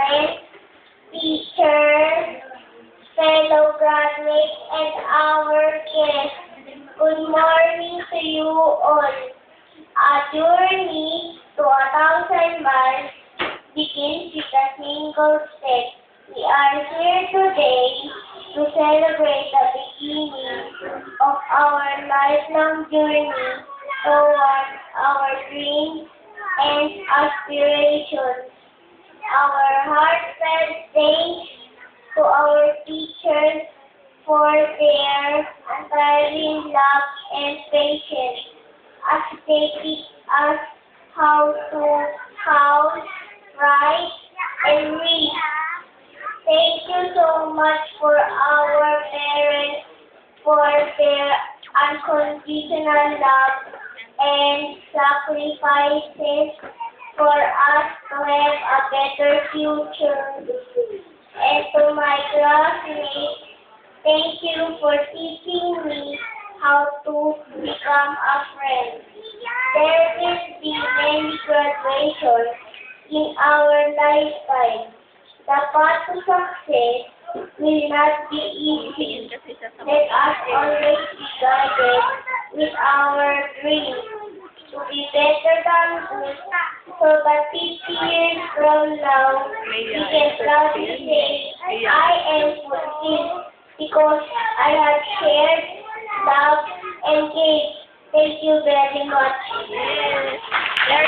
parents, teachers, fellow graduates, and our guests. Good morning to you all. A journey to 1,000 miles begins with a single step. We are here today to celebrate the beginning of our lifelong journey towards our dreams and aspirations. Our heartfelt thanks to our teachers for their untiring love and patience as they teach us how to count, write, and read. Thank you so much for our parents for their unconditional love and sacrifices for us to have a better future. And to my classmates, thank you for teaching me how to become a friend. There will be many graduations in our lifetime. The path to success will not be easy. Let us always be guided with our dreams to be better than good, so that 50 years from now, we can proudly say, I am fulfilled because I have shared, loved, and gave. Thank you very much. Yes.